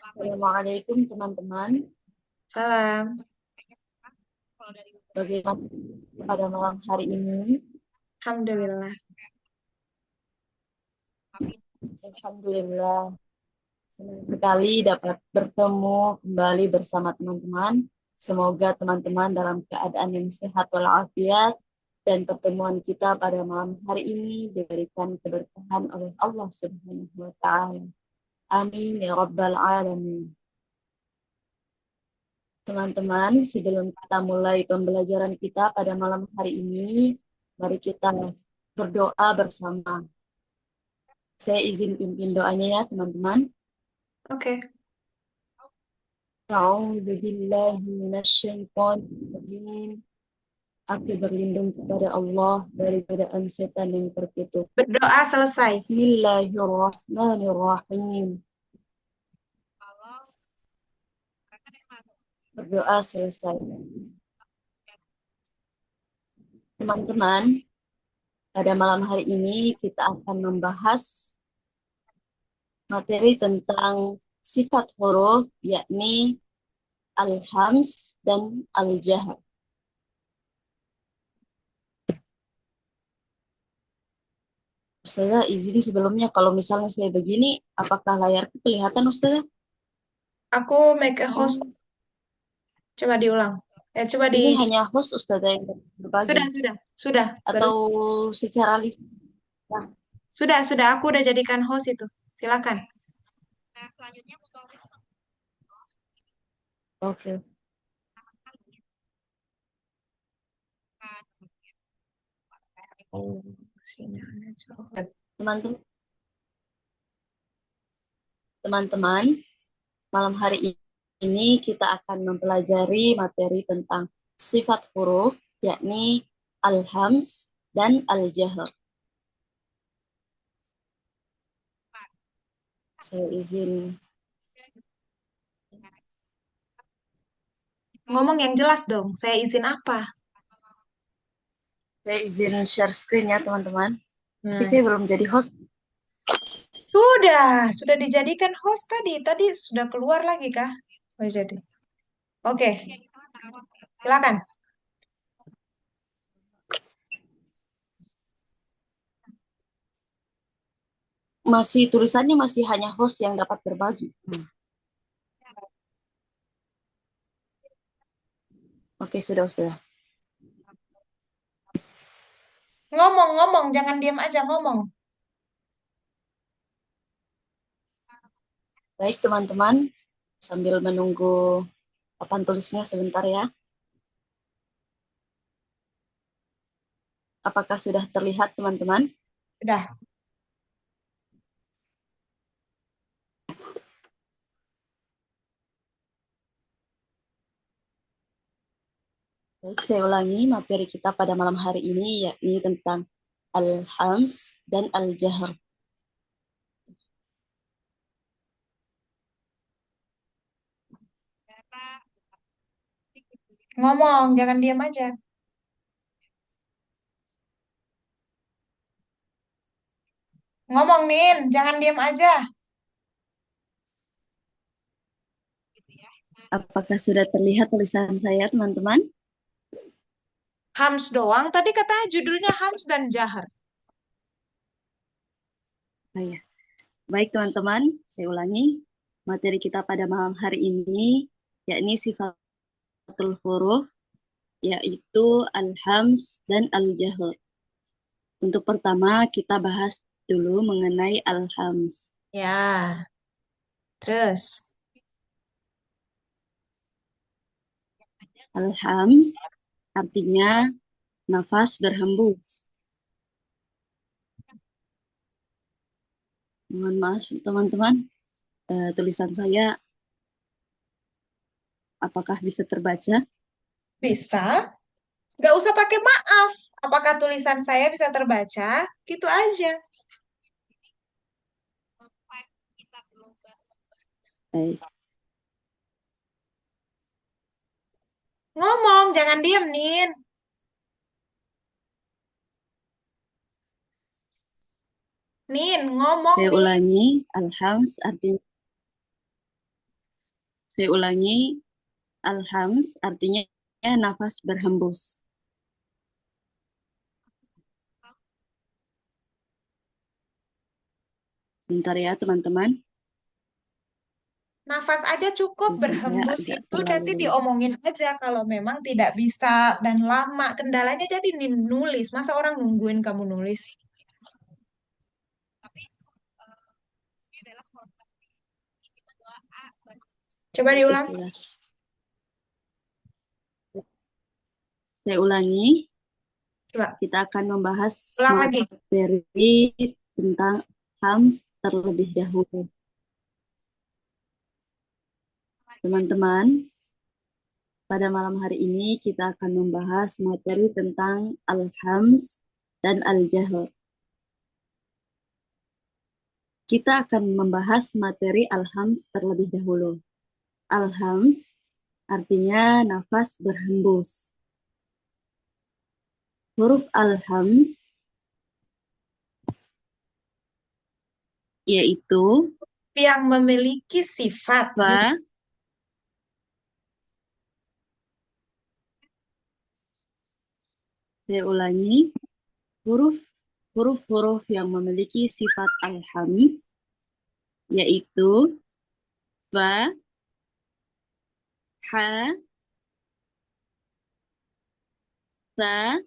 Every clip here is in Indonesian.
Assalamualaikum teman-teman. Salam. Bagaimana pada malam hari ini? Alhamdulillah. Alhamdulillah, senang sekali dapat bertemu kembali bersama teman-teman. Semoga teman-teman dalam keadaan yang sehat walafiat dan pertemuan kita pada malam hari ini diberikan keberkahan oleh Allah Subhanahu wa taala. Amin ya rabbal alamin. Teman-teman, sebelum kita mulai pembelajaran kita pada malam hari ini, mari kita berdoa bersama. Saya izin pimpin doanya ya, teman-teman. Oke. A'udzu billahi minasyaitonir rajim. Aku berlindung kepada Allah dari godaan setan yang terkutuk. Berdoa selesai. Bismillahirrahmanirrahim. Berdoa selesai. Teman-teman, pada malam hari ini kita akan membahas materi tentang sifat huruf, yakni al-hams dan al-jahr. Ustazah izin sebelumnya, kalau misalnya saya begini, apakah layarku kelihatan Ustazah? Aku make a host. Coba diulang. Coba di. Ini hanya host Ustazah yang berbagi, Sudah. Baru atau secara list? Nah, sudah. Aku udah jadikan host itu. Silakan. oke. Oh, sinyalnya coba. Teman-teman, teman-teman, malam hari ini kita akan mempelajari materi tentang sifat huruf, yakni al-hams dan al-jahr. Saya izin Ngomong yang jelas dong. Saya izin apa? share screen ya teman-teman. Tapi Nah, saya belum jadi host. sudah dijadikan host tadi. Tadi sudah keluar lagi kah? Oh, jadi. Oke, silakan. Tulisannya masih hanya host yang dapat berbagi. Oke, sudah. Ngomong, jangan diam aja ngomong. Baik teman-teman, sambil menunggu papan tulisnya sebentar ya. Apakah sudah terlihat teman-teman? Sudah. Baik, saya ulangi materi kita pada malam hari ini yakni tentang al-hams dan al-jahr. Ngomong, jangan diam aja. Ngomong, Nin, jangan diam aja. Apakah sudah terlihat tulisan saya teman-teman? Hams doang, tadi katanya judulnya Hams dan Jahar. Nah, ya. Baik teman-teman, saya ulangi. Materi kita pada malam hari ini yakni sifatul huruf, yaitu al-hams dan al-jahr. Untuk pertama kita bahas dulu mengenai al-hams. Ya, terus. Al-hams artinya nafas berhembus. Mohon maaf teman-teman, tulisan saya apakah bisa terbaca? Bisa? Nggak usah pakai maaf. Apakah tulisan saya bisa terbaca? Gitu aja. Baik. Ngomong, jangan diem, Nin. Nin, ngomong Saya nih. ulangi, alhams artinya saya ulangi, alhams artinya nafas berhembus. Bentar ya, teman-teman. Nafas aja cukup, Tulisan saya berhembus agak itu nanti terlalu diomongin aja kalau memang tidak bisa dan lama. Kendalanya jadi nulis. Masa orang nungguin kamu nulis? Coba baik diulang. istilah. Saya ulangi, Coba, kita akan membahas ulang lagi. materi tentang alhams terlebih dahulu. Teman-teman, pada malam hari ini kita akan membahas materi tentang alhams dan al-jahr. Kita akan membahas materi alhams terlebih dahulu. Alhams artinya nafas berhembus. Huruf alhams yaitu Yang memiliki sifat gitu. fa, saya ulangi, huruf-huruf yang memiliki sifat alhams yaitu fa, ha, sa,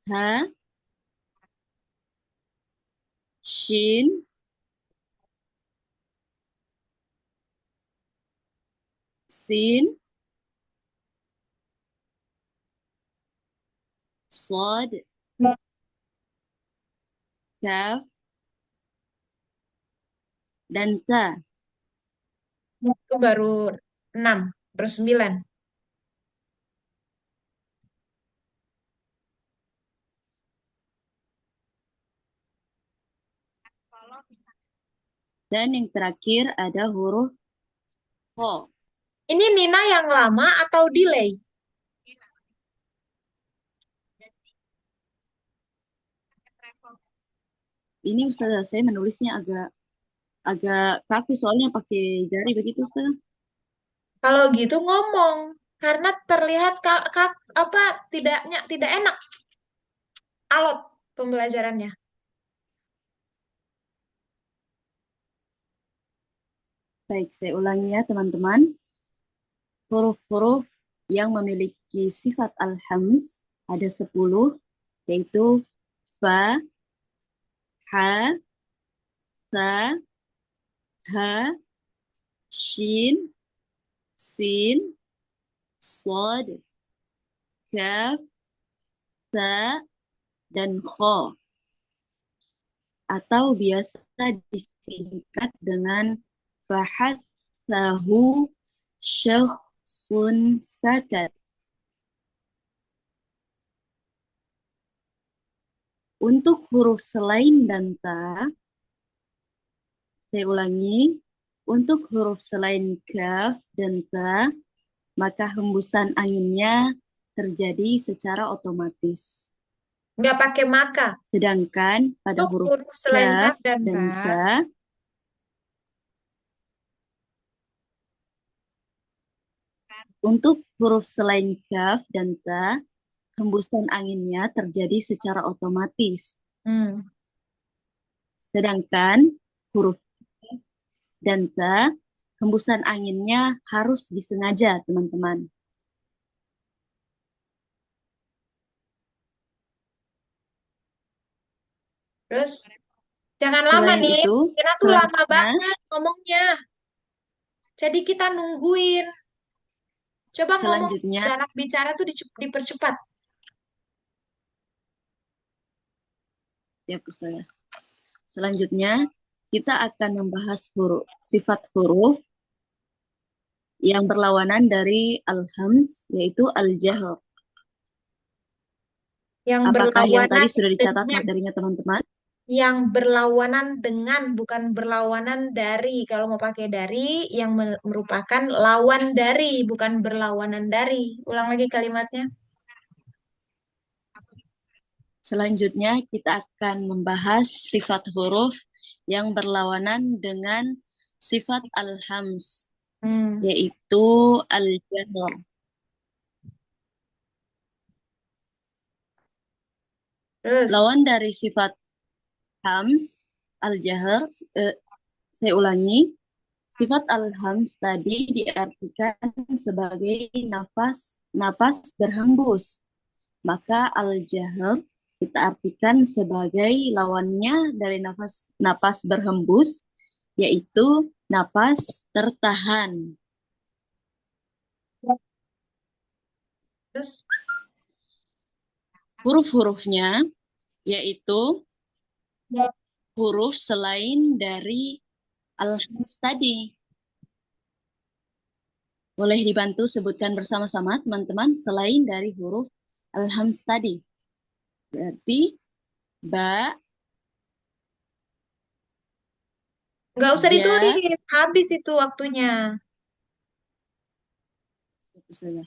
ha, shin, sin, sod, kaf, dan ta. Itu baru 6, baru 9. Dan yang terakhir ada huruf ho. Ini Nina yang lama atau delay? Ini Ustazah, saya menulisnya agak agak kaku soalnya pakai jari begitu Ustazah. Kalau gitu ngomong. Karena terlihat apa tidak enak alot pembelajarannya. Baik, saya ulangi ya teman-teman. Huruf-huruf yang memiliki sifat al-hams ada 10, yaitu fa, ha, sa, ha, shin, sin, sod, kaf, ta, dan kho. Atau biasa disingkat dengan fahasahu syakhsun sakat. Untuk huruf selain dan ta, saya ulangi, untuk huruf selain kaf dan ta, maka hembusan anginnya terjadi secara otomatis. Nggak pakai maka. Sedangkan pada Untuk huruf huruf selain kaf kaf dan dan ta, ta, untuk huruf selain kaf dan ta, hembusan anginnya terjadi secara otomatis. hmm, Sedangkan huruf dan ta, hembusan anginnya harus disengaja, teman-teman. terus jangan lama Selain nih. itu, Nina tuh lama selanjutnya, banget ngomongnya. Jadi kita nungguin. Coba ngomong selanjutnya, galak bicara tuh dipercepat. ya saya. Selanjutnya, kita akan membahas sifat huruf yang berlawanan dari al-hams, yaitu al-jahr. Yang Apakah yang tadi berlawanan sudah dicatat dengan. materinya, teman-teman? Yang berlawanan dengan, bukan berlawanan dari. Kalau mau pakai dari, yang merupakan lawan dari, bukan berlawanan dari. Ulang lagi kalimatnya. Selanjutnya kita akan membahas sifat huruf yang berlawanan dengan sifat al-hams, Hmm. yaitu al-jahr. Terus, Lawan dari sifat hams, al-jahr, saya ulangi, sifat al-hams tadi diartikan sebagai napas berhembus. Maka al-jahr kita artikan sebagai lawannya dari napas berhembus, yaitu napas tertahan. terus, Huruf-hurufnya yaitu huruf selain dari al-hams tadi. Boleh dibantu sebutkan bersama-sama teman-teman selain dari huruf al-hams tadi. Berarti ba, nggak usah ja, ditulis, habis itu waktunya. itu saja.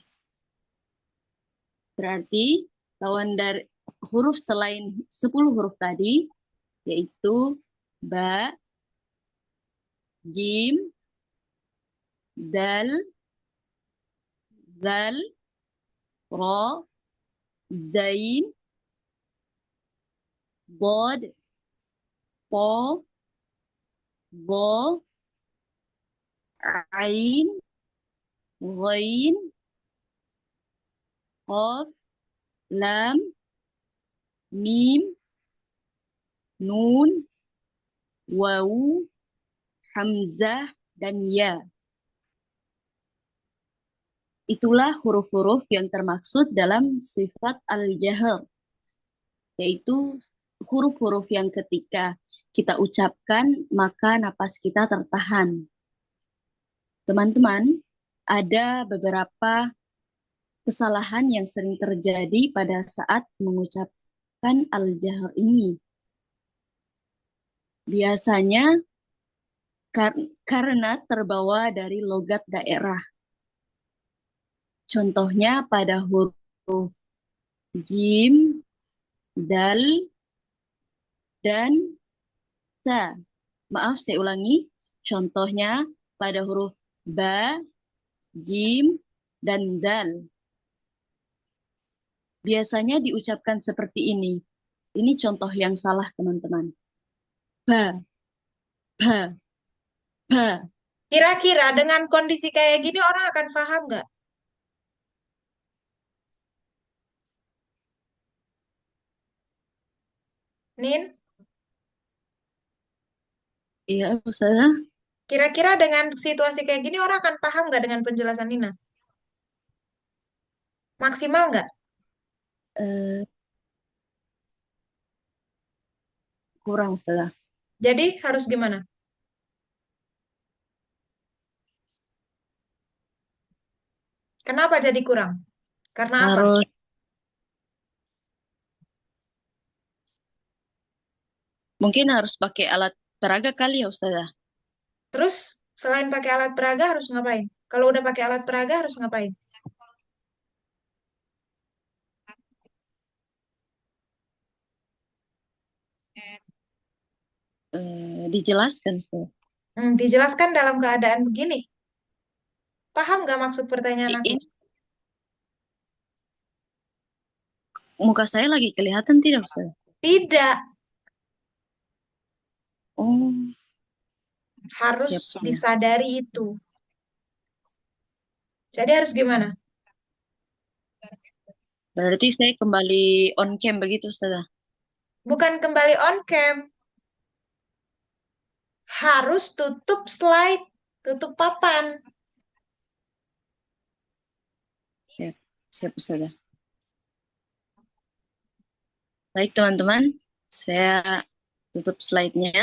Berarti lawan dari huruf selain 10 huruf tadi yaitu ba, jim, dal, zal, ra, zain, bod, po, vo, ain, ghain, qaf, lam, mim, nun, wawu, hamzah, dan ya. Itulah huruf-huruf yang termaksud dalam sifat al-jahr, yaitu huruf-huruf yang ketika kita ucapkan maka napas kita tertahan. Teman-teman, ada beberapa kesalahan yang sering terjadi pada saat mengucapkan al-jahr ini. Biasanya karena terbawa dari logat daerah. Contohnya pada huruf jim, dal, dan sa. Maaf, saya ulangi. Contohnya pada huruf ba, jim, dan dal. Biasanya diucapkan seperti ini. Ini contoh yang salah, teman-teman. Ba, ba, ba. Kira-kira dengan kondisi kayak gini orang akan paham nggak? Nin, Iya, Ustazah. kira-kira dengan situasi kayak gini orang akan paham nggak dengan penjelasan Nina? Maksimal nggak? Eh, kurang, Ustazah. Jadi harus gimana? Kenapa jadi kurang? Karena apa? Harus, mungkin harus pakai alat peraga kali ya, Ustazah. Terus selain pakai alat peraga harus ngapain? Kalau udah pakai alat peraga harus ngapain? Dijelaskan, Ustazah. Dijelaskan dalam keadaan begini. Paham nggak maksud pertanyaan aku? Ini muka saya lagi kelihatan tidak, Ustazah? Tidak, Oh, harus siap, Ustazah. disadari itu. Jadi harus gimana? Berarti saya kembali on cam begitu, Ustazah. Bukan kembali on cam, harus tutup slide, tutup papan. Siap, siap, Ustazah. Baik, teman-teman. Saya tutup slide-nya.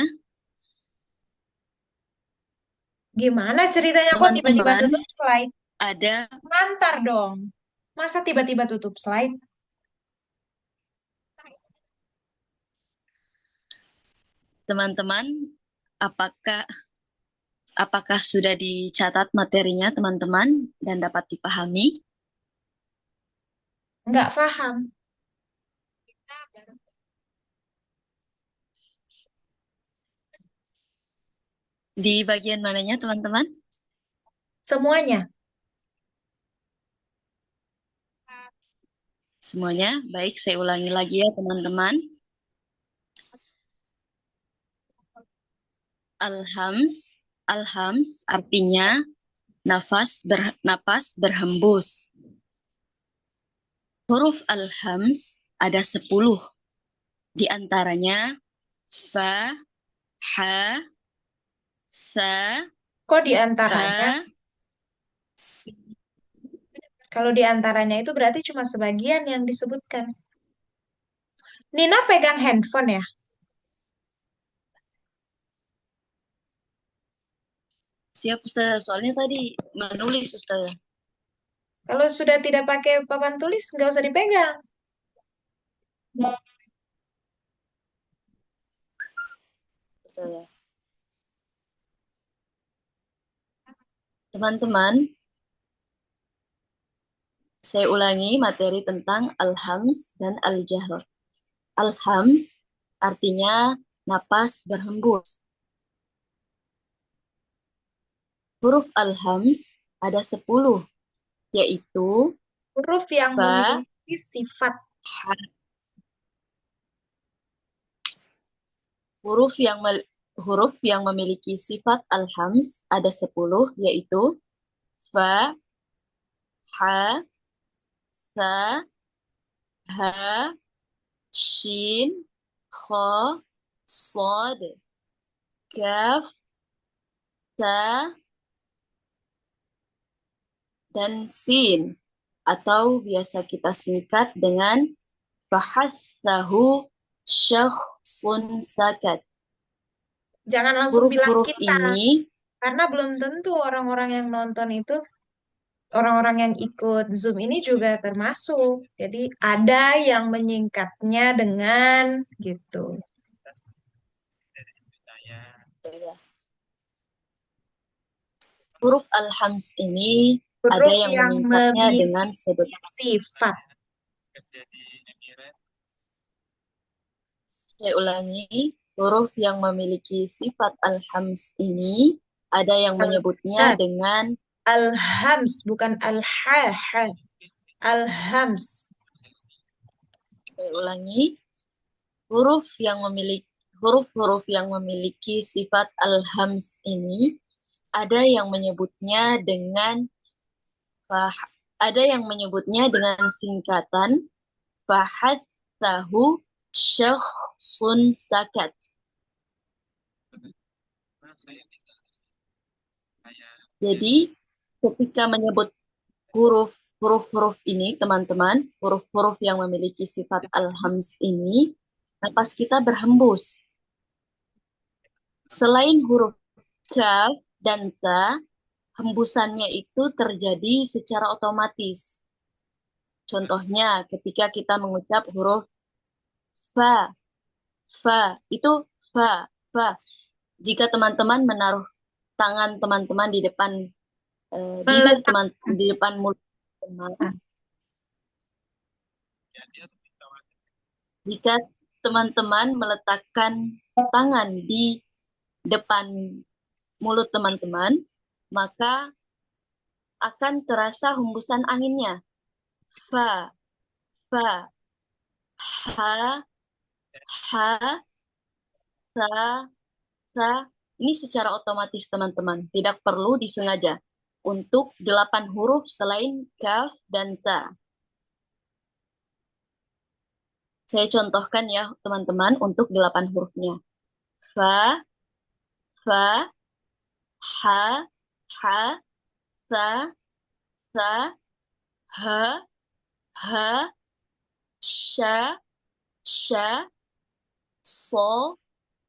Gimana ceritanya kok tiba-tiba Teman-teman, tutup slide? ada Ngantar dong. Masa tiba-tiba tutup slide? teman-teman, apakah apakah sudah dicatat materinya, teman-teman, dan dapat dipahami? Nggak paham. Di bagian mananya, teman-teman? Semuanya. Semuanya. Baik, saya ulangi lagi ya, teman-teman. Alhams, alhams artinya napas berhembus. Huruf alhams ada 10. Di antaranya fa, ha, sa, Kok di antaranya? ha, sin. Kalau di antaranya itu berarti cuma sebagian yang disebutkan. Nina pegang handphone ya? Siap, Ustaz. Soalnya tadi menulis, Ustaz. Kalau sudah tidak pakai papan tulis, nggak usah dipegang. Ustaz. Teman-teman, saya ulangi materi tentang al-hams dan al-jahr. Al-hams artinya napas berhembus. Huruf al-hams ada 10, yaitu Huruf yang fa, memiliki sifat. ha. Huruf yang memiliki sifat al-hams ada 10, yaitu fa, ha, sa, ha, shin, kha, sod, kaf, ta, dan sin, atau biasa kita singkat dengan fahassahu syakhsun sakat. Jangan langsung bilang Huruf-huruf kita, ini, karena belum tentu orang-orang yang nonton itu, orang-orang yang ikut Zoom ini juga termasuk. Jadi ada yang menyingkatnya dengan gitu. huruf al-hams ini ada Huruf yang yang menyingkatnya dengan memiliki sebut. sifat. Saya ulangi, huruf yang memiliki sifat al-hams ini ada yang menyebutnya Nah, dengan, alhams bukan alha. Alhams. saya ulangi, huruf-huruf yang memiliki sifat al-hams ini ada yang menyebutnya dengan ada yang menyebutnya dengan singkatan fahatsahu syakhsun sakat. Jadi ketika menyebut huruf-huruf ini, teman-teman, huruf-huruf yang memiliki sifat al-hams ini, napas kita berhembus. Selain huruf kaf dan ta, hembusannya itu terjadi secara otomatis. Contohnya ketika kita mengucap huruf fa, fa, itu fa, fa. Jika teman-teman menaruh tangan teman-teman di depan bibir Meletak. teman, di depan mulut teman, jika teman-teman meletakkan tangan di depan mulut teman-teman, maka akan terasa hembusan anginnya. Fa, fa, ha, ha, sa, sa. Ini secara otomatis teman-teman, tidak perlu disengaja. Untuk 8 huruf selain kaf dan ta. Saya contohkan ya teman-teman untuk 8 hurufnya. Fa, fa, ha, ha, sa, sa, ha, ha, sha, sha, so,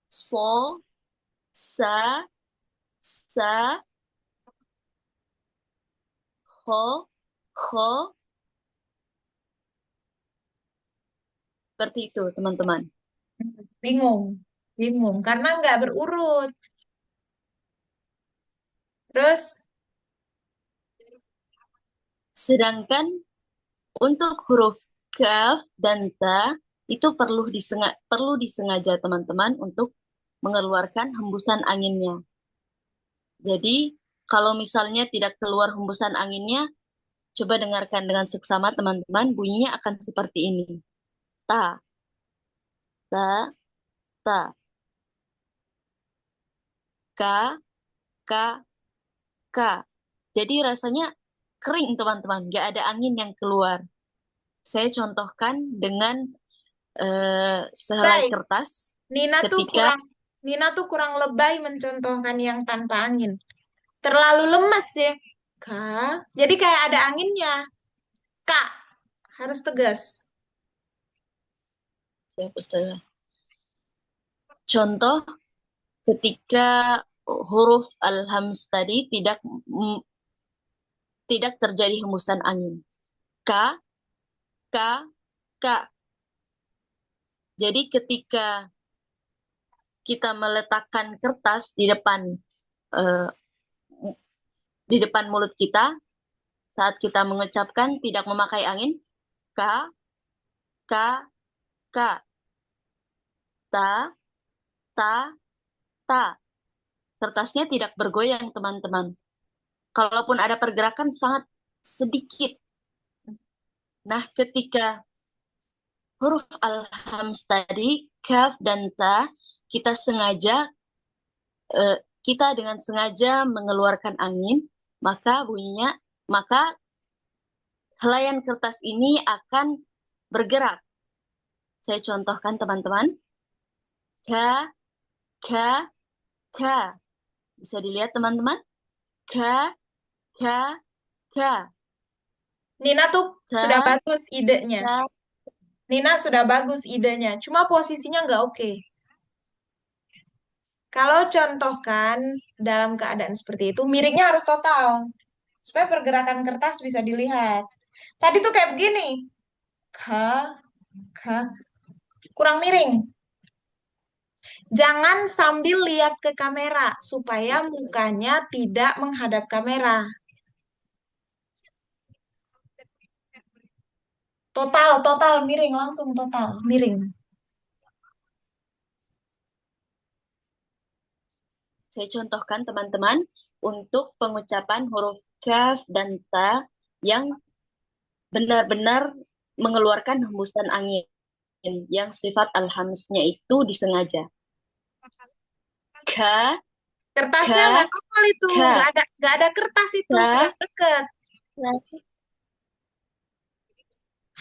so, sa, sa, kho, kho. Seperti itu teman-teman. Bingung. Bingung. Karena nggak berurut. Terus, Sedangkan untuk huruf kaf dan ta itu perlu disengaja teman-teman untuk mengeluarkan hembusan anginnya. Jadi, kalau misalnya tidak keluar hembusan anginnya, coba dengarkan dengan seksama teman-teman, bunyinya akan seperti ini. Ta, ta, ta, ka, ka, ka. Jadi rasanya kering teman-teman, nggak ada angin yang keluar. Saya contohkan dengan sehelai Baik, kertas Nina tuh ketika kurang Nina tuh kurang lebay mencontohkan yang tanpa angin. Terlalu lemes ya. Kak, jadi kayak ada anginnya. Kak, harus tegas. contoh ketika huruf al-hams tadi tidak terjadi hembusan angin. Ka, ka, ka. Jadi ketika kita meletakkan kertas eh, di depan mulut kita saat kita mengucapkan tidak memakai angin, ka, ka, ka, ta, ta, ta. Kertasnya tidak bergoyang, teman-teman. Kalaupun ada pergerakan sangat sedikit. Nah, ketika huruf al-hams tadi, kaf dan ta, kita sengaja, kita dengan sengaja mengeluarkan angin, maka helaian kertas ini akan bergerak. Saya contohkan teman-teman. Ka, ka, ka. Bisa dilihat teman-teman. Ka, ka, ka. Nina tuh sudah Ka, bagus idenya. ka. Nina sudah bagus idenya. Cuma posisinya nggak oke. Kalau contohkan dalam keadaan seperti itu, miringnya harus total. Supaya pergerakan kertas bisa dilihat. Tadi tuh kayak begini. Ka, ka, kurang miring. Jangan sambil lihat ke kamera supaya mukanya tidak menghadap kamera. Total, total miring, langsung total miring. Saya contohkan teman-teman untuk pengucapan huruf kaf dan ta yang benar-benar mengeluarkan hembusan angin yang sifat alhamsnya itu disengaja. Ka, Kertasnya nggak ka, normal itu, ka, nggak ada kertas itu, ka, kurang deket. ka.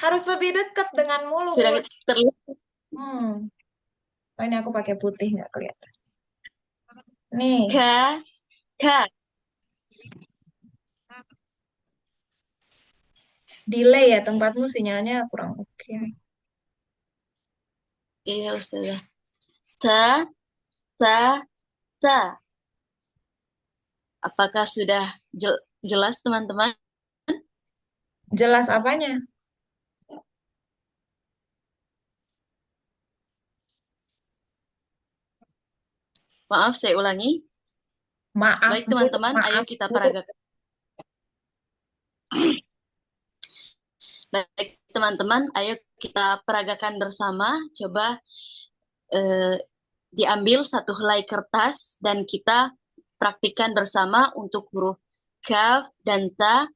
Harus lebih dekat dengan Sudah mulut. terlihat. Hmm, oh, ini aku pakai putih nggak kelihatan. Nih, Ka, ka. delay ya tempatmu sinyalnya kurang oke. Iya, Ustazah. Ta, ta, ta. Apakah sudah jelas, teman-teman? Jelas apanya? Maaf, saya ulangi. Maaf Baik, mulu, teman-teman, ayo maaf kita mulu. peragakan. Baik, teman-teman, ayo kita peragakan bersama. Coba eh, diambil satu helai kertas dan kita praktikkan bersama untuk huruf kaf dan ta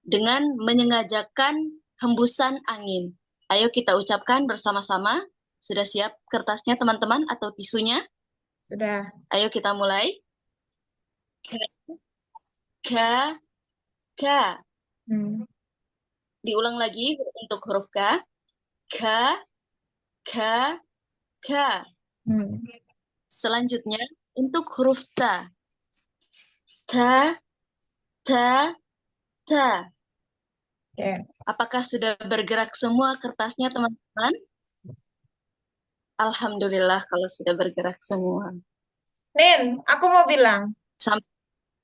dengan menyengajakan hembusan angin. Ayo kita ucapkan bersama-sama. Sudah siap kertasnya, teman-teman, atau tisunya? Sudah. Ayo kita mulai. Ka, ka. Hmm. Diulang lagi untuk huruf K. Ka, ka, ka. Hmm. Selanjutnya untuk huruf ta. Ta, ta, ta. Oke. Apakah sudah bergerak semua kertasnya, teman-teman? Alhamdulillah kalau sudah bergerak semua. Nin, aku mau bilang, Sampai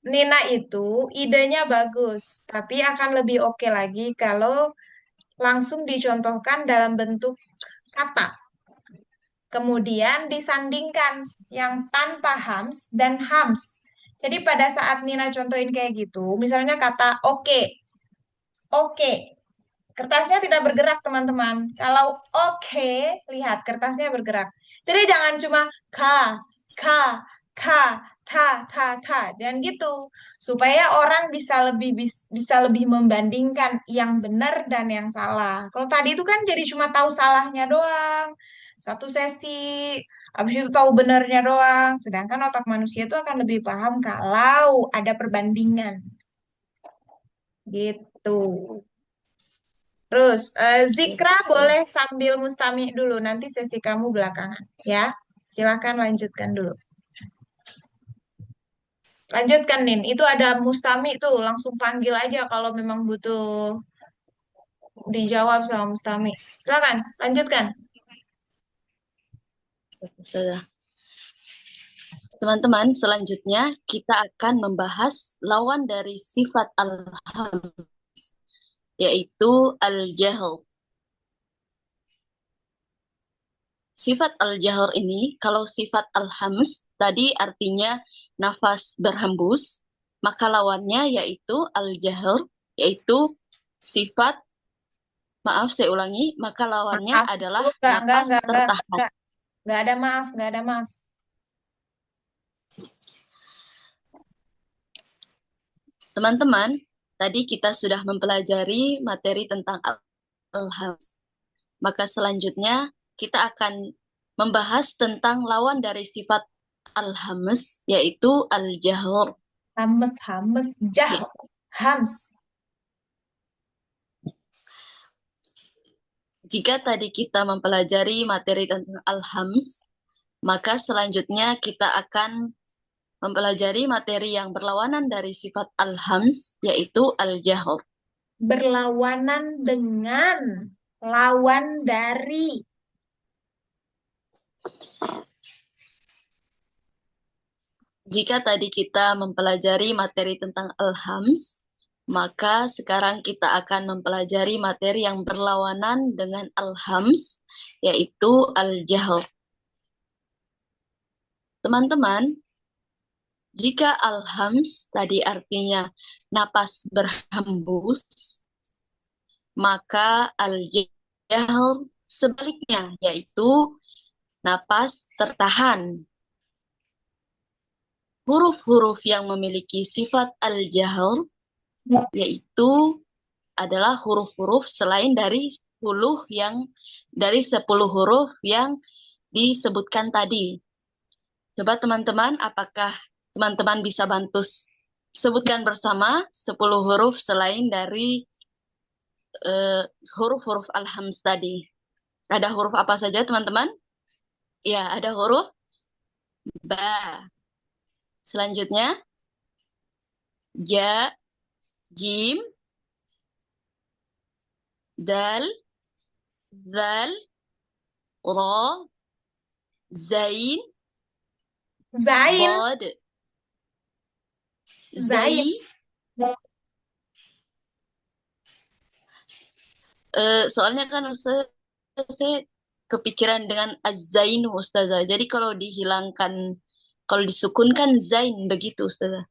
Nina itu idenya bagus, tapi akan lebih oke lagi kalau langsung dicontohkan dalam bentuk kata. Kemudian disandingkan yang tanpa hams dan hams. Jadi pada saat Nina contohin kayak gitu, misalnya kata oke, oke, kertasnya tidak bergerak teman-teman. Kalau oke, lihat kertasnya bergerak. Jadi jangan cuma ka, ka. ka, ta, dan gitu supaya orang bisa lebih membandingkan yang benar dan yang salah. Kalau tadi itu kan jadi cuma tahu salahnya doang, satu sesi, habis itu tahu benernya doang. Sedangkan otak manusia itu akan lebih paham kalau ada perbandingan, gitu. Terus, Ya, Zikra betul. boleh sambil mustami dulu, nanti sesi kamu belakangan, ya. Silakan lanjutkan dulu. Lanjutkan, Nin. Itu ada Mustami tuh, langsung panggil aja kalau memang butuh dijawab sama Mustami. Silakan, lanjutkan. Ustazah. Teman-teman, selanjutnya kita akan membahas lawan dari sifat al-ham, yaitu al-jahl. Sifat al-jahr ini, kalau sifat al-hams tadi artinya nafas berhembus, maka lawannya yaitu al-jahr, yaitu sifat, maaf saya ulangi, maka lawannya Maaf. adalah Oh, napas tertahan. enggak ada maaf, enggak ada maaf. Teman-teman, tadi kita sudah mempelajari materi tentang al-hams. Maka selanjutnya kita akan membahas tentang lawan dari sifat al-hams, yaitu al-jahr. Hames, hames, jah, Ya, hams. jika tadi kita mempelajari materi tentang al-hams, maka selanjutnya kita akan mempelajari materi yang berlawanan dari sifat al-hams, yaitu al-jahr. Berlawanan dengan lawan dari. Jika tadi kita mempelajari materi tentang al-hams, maka sekarang kita akan mempelajari materi yang berlawanan dengan al-hams, yaitu al-jahr. Teman-teman, jika al-hams tadi artinya napas berhembus, maka al-jahr sebaliknya, yaitu napas tertahan. Huruf-huruf yang memiliki sifat al-jahr yaitu adalah huruf-huruf selain dari 10 huruf yang disebutkan tadi. Coba teman-teman, apakah teman-teman bisa bantu sebutkan bersama 10 huruf selain dari huruf-huruf al-hams tadi? Ada huruf apa saja teman-teman? Ya, ada huruf ba. Selanjutnya ja, jim, dal, zal, ra, zain, Zain, ضاد, zain. زي. Soalnya kan Ustazah, saya kepikiran dengan az-zainu Ustazah. Jadi kalau dihilangkan, kalau disukunkan zain begitu Ustazah.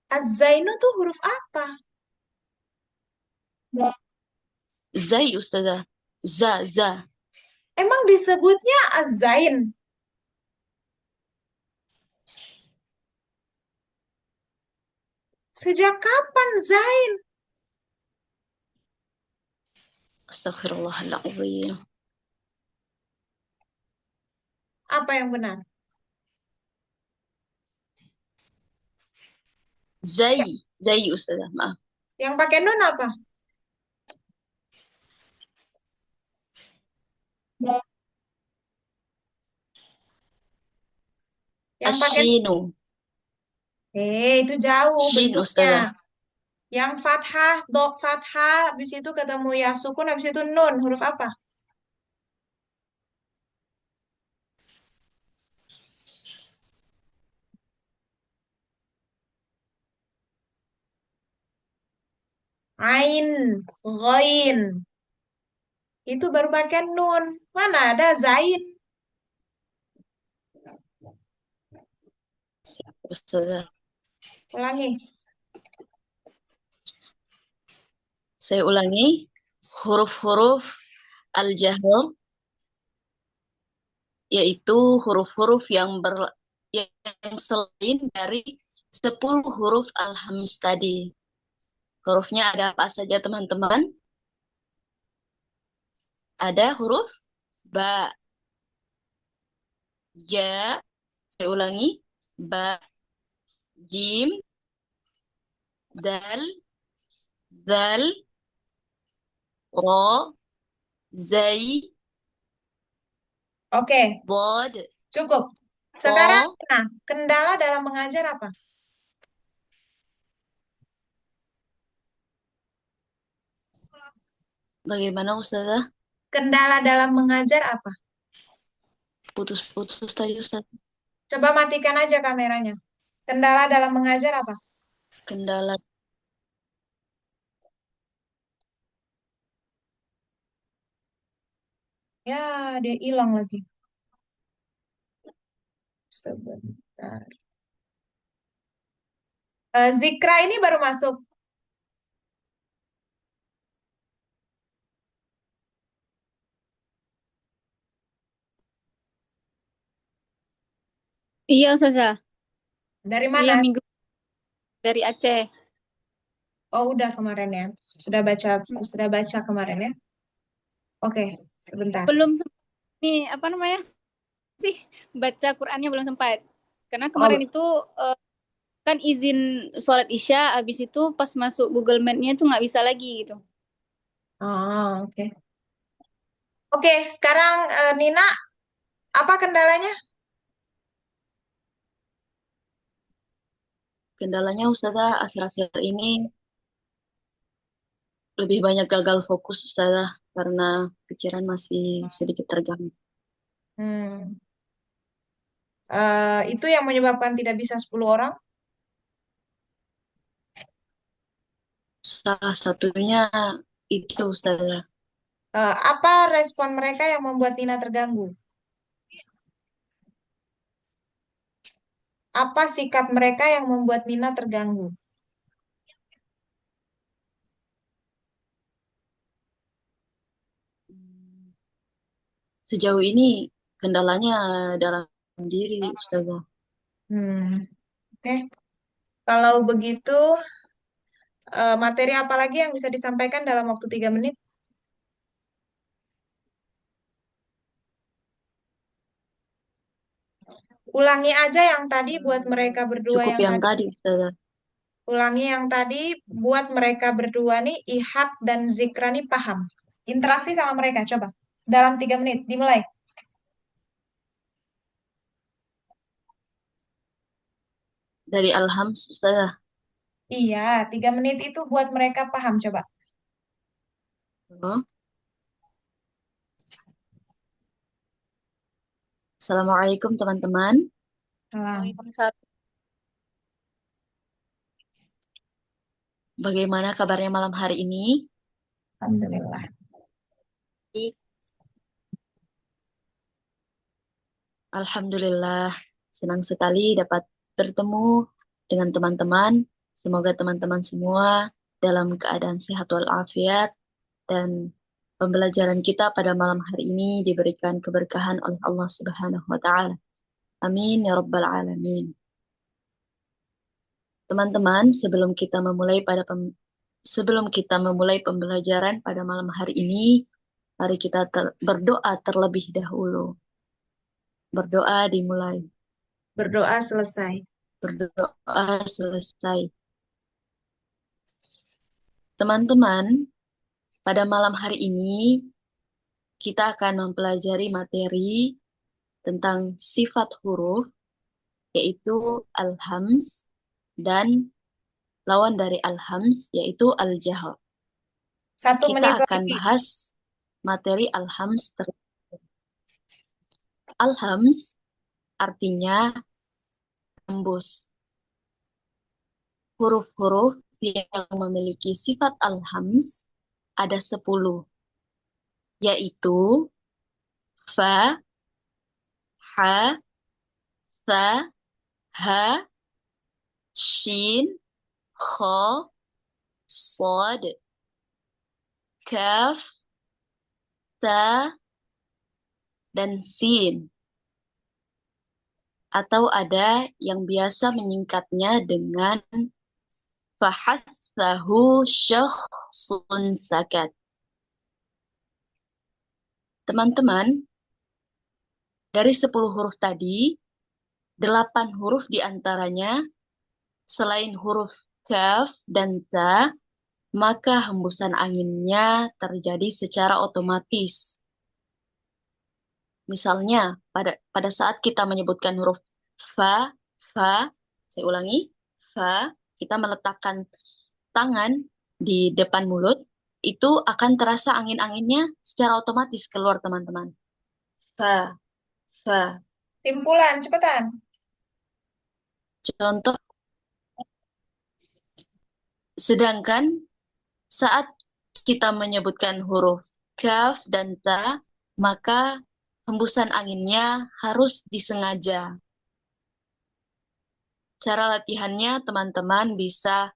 Az-zainu tuh huruf apa? Zai Ustazah. Za. Emang disebutnya az-zain? Sejak kapan zain? Astagfirullahaladzim. Apa yang benar? Zai Ustazah, maaf. Yang pakai nun apa? Yang pakai Ashinu. itu jauh Shin bentuknya. Ustazah. Yang fathah, dok fathah, habis itu ketemu ya sukun, habis itu nun, huruf apa? Ain, ghain. Itu baru pakai nun. Mana ada zain? Ustazah. Ulangi. Saya ulangi. Huruf-huruf al-jahr yaitu huruf-huruf yang yang selain dari 10 huruf al-hamz tadi. Hurufnya ada apa saja teman-teman? Ada huruf ba, ja, saya ulangi, ba, jim, dal, zal, ro, zai, Oke, bod, cukup. Sekarang, to. nah, kendala dalam mengajar apa? Bagaimana Ustazah? Kendala dalam mengajar apa? Putus-putus tadi Ustaz. Coba matikan aja kameranya. Kendala dalam mengajar apa? Kendala Ya, dia hilang lagi. Sebentar. Zikra ini baru masuk. Iya, Ustazah. Dari Iya, mana? minggu dari Aceh. Oh, udah kemarin ya. Sudah baca kemarin ya. Oke, sebentar. Belum nih, apa namanya sih? Baca Qurannya belum sempat. Karena kemarin Oh, itu eh, kan izin sholat Isya, habis itu pas masuk Google Meet-nya tuh nggak bisa lagi gitu. oke. Oke, sekarang Nina, apa kendalanya? kendalanya Ustazah akhir-akhir ini lebih banyak gagal fokus Ustazah karena pikiran masih sedikit terganggu. Hmm. Itu yang menyebabkan tidak bisa 10 orang. Salah satunya itu Ustazah. Apa respon mereka yang membuat Nina terganggu? Apa sikap mereka yang membuat Nina terganggu? Sejauh ini kendalanya dalam diri Ustazah. Hmm, oke. Kalau begitu, materi apa lagi yang bisa disampaikan dalam waktu 3 menit? Ulangi aja yang tadi buat mereka berdua Cukup yang yang tadi. tadi Ustazah. Ulangi yang tadi buat mereka berdua nih, Ihad dan Zikra nih paham. Interaksi sama mereka, coba. Dalam 3 menit, dimulai. Dari Alhams Ustazah. Iya, 3 menit itu buat mereka paham, coba. Oh. Assalamualaikum teman-teman. Salam. Waalaikumsalam. Bagaimana kabarnya malam hari ini? Alhamdulillah. Alhamdulillah, senang sekali dapat bertemu dengan teman-teman. Semoga teman-teman semua dalam keadaan sehat walafiat dan pembelajaran kita pada malam hari ini diberikan keberkahan oleh Allah Subhanahu wa taala. Amin ya rabbal alamin. Teman-teman, sebelum kita memulai pembelajaran pada malam hari ini, mari kita berdoa terlebih dahulu. Berdoa dimulai. Berdoa selesai. Berdoa selesai. Teman-teman, pada malam hari ini kita akan mempelajari materi tentang sifat huruf, yaitu al-hams, dan lawan dari al-hams, yaitu al-jahr. 1 menit Kita akan lagi. bahas materi al-hams. Al-hams artinya tembus. Huruf-huruf yang memiliki sifat al-hams ada 10, yaitu fa, ha, sa, ha, shin, kha, sad, kaf, ta, dan sin. atau ada yang biasa menyingkatnya dengan fahatsahu syakhsun sakat. Teman-teman, dari 10 huruf tadi, 8 huruf diantaranya, selain huruf kaf dan ta, maka hembusan anginnya terjadi secara otomatis. Misalnya, pada saat kita menyebutkan huruf fa, saya ulangi, fa, kita meletakkan tangan di depan mulut, itu akan terasa angin-anginnya secara otomatis keluar, teman-teman. Fa, fa. Simpulan, cepetan. Contoh, sedangkan saat kita menyebutkan huruf kaf dan ta, maka hembusan anginnya harus disengaja. Cara latihannya, teman-teman bisa